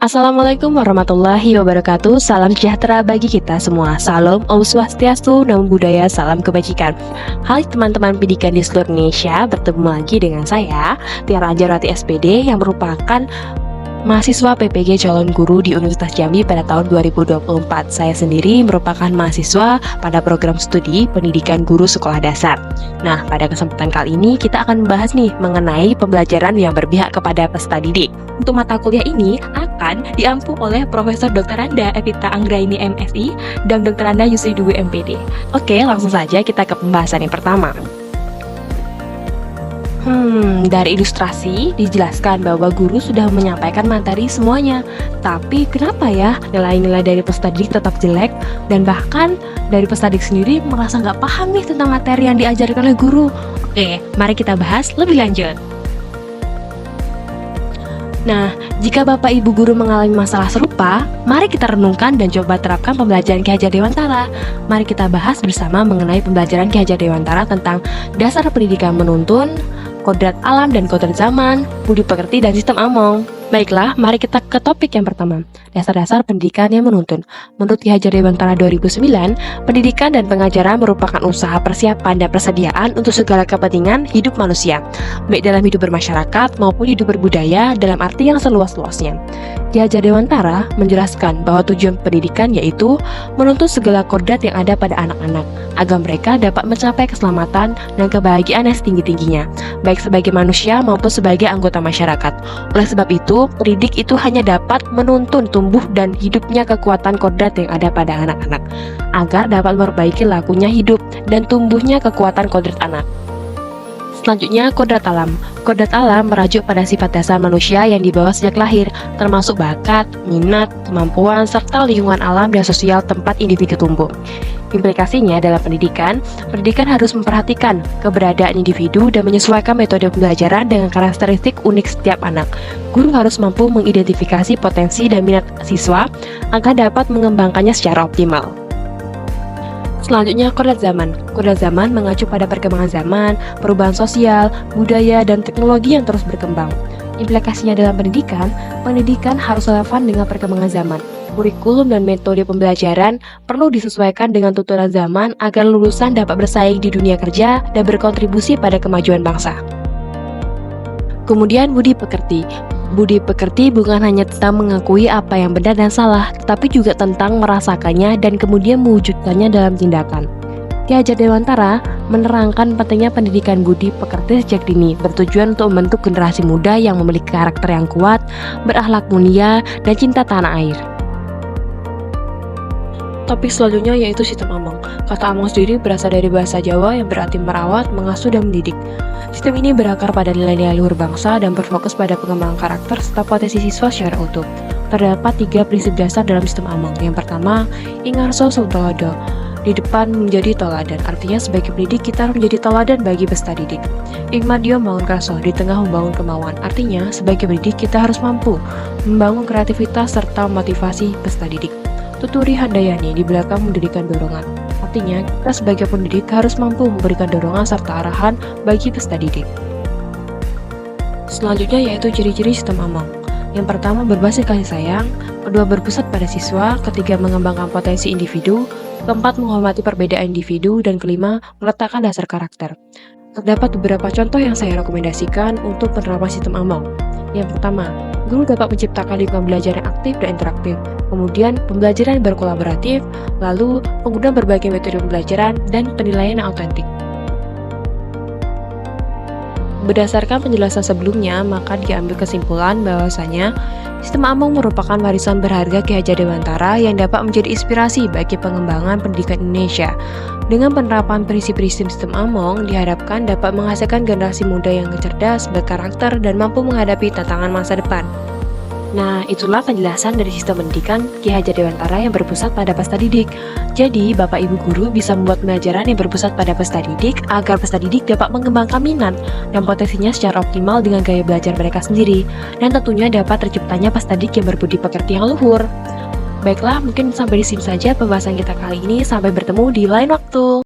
Assalamualaikum warahmatullahi wabarakatuh. Salam sejahtera bagi kita semua. Salam Om Swastiastu, Namo Buddhaya, salam kebajikan. Hai teman-teman pendidikan di seluruh Indonesia, bertemu lagi dengan saya Tiara Anjarwati SPD yang merupakan mahasiswa PPG calon guru di Universitas Jambi pada tahun 2024. Saya sendiri merupakan mahasiswa pada program studi pendidikan guru sekolah dasar. Nah, pada kesempatan kali ini kita akan membahas nih mengenai pembelajaran yang berpihak kepada peserta didik. Untuk mata kuliah ini akan diampu oleh Profesor Dr. Anda Evita Anggraini MSI dan Dr. Anda Yusri Dwi MPD. Oke, langsung saja kita ke pembahasan yang pertama. Dari ilustrasi dijelaskan bahwa guru sudah menyampaikan materi semuanya. Tapi kenapa ya nilai-nilai dari peserta didik tetap jelek? Dan bahkan dari peserta didik sendiri merasa nggak paham nih tentang materi yang diajarkan oleh guru. Oke, mari kita bahas lebih lanjut. Nah, jika Bapak Ibu guru mengalami masalah serupa, mari kita renungkan dan coba terapkan pembelajaran Ki Hajar Dewantara. Mari kita bahas bersama mengenai pembelajaran Ki Hajar Dewantara tentang dasar pendidikan menuntun, kodrat alam dan kodrat zaman, budi pekerti dan sistem among. Baiklah, mari kita ke topik yang pertama, dasar-dasar pendidikan yang menuntun. Menurut Ki Hajar Dewantara 2009, pendidikan dan pengajaran merupakan usaha persiapan dan persediaan untuk segala kepentingan hidup manusia, baik dalam hidup bermasyarakat maupun hidup berbudaya dalam arti yang seluas-luasnya. Ki Hajar Dewantara menjelaskan bahwa tujuan pendidikan yaitu menuntun segala kodrat yang ada pada anak-anak, agar mereka dapat mencapai keselamatan dan kebahagiaan yang setinggi-tingginya, baik sebagai manusia maupun sebagai anggota masyarakat. Oleh sebab itu, pendidik itu hanya dapat menuntun tumbuh dan hidupnya kekuatan kodrat yang ada pada anak-anak, agar dapat memperbaiki lakunya hidup dan tumbuhnya kekuatan kodrat anak. Selanjutnya, kodrat alam. Kodrat alam merujuk pada sifat dasar manusia yang dibawa sejak lahir, termasuk bakat, minat, kemampuan, serta lingkungan alam dan sosial tempat individu tumbuh. Implikasinya dalam pendidikan harus memperhatikan keberadaan individu dan menyesuaikan metode pembelajaran dengan karakteristik unik setiap anak. Guru harus mampu mengidentifikasi potensi dan minat siswa agar dapat mengembangkannya secara optimal. Selanjutnya, kodrat zaman. Kodrat zaman mengacu pada perkembangan zaman, perubahan sosial, budaya, dan teknologi yang terus berkembang. Implikasinya dalam pendidikan harus relevan dengan perkembangan zaman. Kurikulum dan metode pembelajaran perlu disesuaikan dengan tuntunan zaman agar lulusan dapat bersaing di dunia kerja dan berkontribusi pada kemajuan bangsa. Kemudian, budi pekerti. Budi pekerti bukan hanya tentang mengakui apa yang benar dan salah, tetapi juga tentang merasakannya dan kemudian mewujudkannya dalam tindakan. Ki Hajar Dewantara menerangkan pentingnya pendidikan budi pekerti sejak dini, bertujuan untuk membentuk generasi muda yang memiliki karakter yang kuat, berakhlak mulia, dan cinta tanah air. Topik selanjutnya yaitu sistem among. Kata among sendiri berasal dari bahasa Jawa yang berarti merawat, mengasuh, dan mendidik. Sistem ini berakar pada nilai-nilai luhur bangsa dan berfokus pada pengembangan karakter serta potensi siswa secara utuh. Terdapat 3 prinsip dasar dalam sistem among. Yang pertama, ingarso sutolodo, di depan menjadi toladan. Artinya sebagai pendidik kita harus menjadi toladan bagi peserta didik. Ingmadio membangun kraso, di tengah membangun kemauan. Artinya sebagai pendidik kita harus mampu membangun kreativitas serta motivasi peserta didik. Tuturi handayani, di belakang mendirikan dorongan. Artinya, kita sebagai pendidik harus mampu memberikan dorongan serta arahan bagi peserta didik. Selanjutnya yaitu ciri-ciri sistem among. Yang pertama, berbasis kasih sayang. Kedua, berpusat pada siswa. Ketiga, mengembangkan potensi individu. Keempat, menghormati perbedaan individu. Dan kelima, meletakkan dasar karakter. Terdapat beberapa contoh yang saya rekomendasikan untuk penerapan sistem among. Yang pertama, guru dapat menciptakan lingkungan belajar yang aktif dan interaktif. Kemudian, pembelajaran yang berkolaboratif, lalu penggunaan berbagai metode pembelajaran, dan penilaian yang autentik. Berdasarkan penjelasan sebelumnya, maka diambil kesimpulan bahwasanya sistem among merupakan warisan berharga Ki Hajar Dewantara yang dapat menjadi inspirasi bagi pengembangan pendidikan Indonesia. Dengan penerapan prinsip-prinsip sistem among, diharapkan dapat menghasilkan generasi muda yang cerdas, berkarakter, dan mampu menghadapi tantangan masa depan. Nah, itulah penjelasan dari sistem pendidikan Ki Hajar Dewantara yang berpusat pada peserta didik. Jadi, Bapak Ibu guru bisa membuat pembelajaran yang berpusat pada peserta didik agar peserta didik dapat mengembangkan minat dan potensinya secara optimal dengan gaya belajar mereka sendiri, dan tentunya dapat terciptanya peserta didik yang berbudi pekerti yang luhur. Baiklah, mungkin sampai di sini saja pembahasan kita kali ini. Sampai bertemu di lain waktu.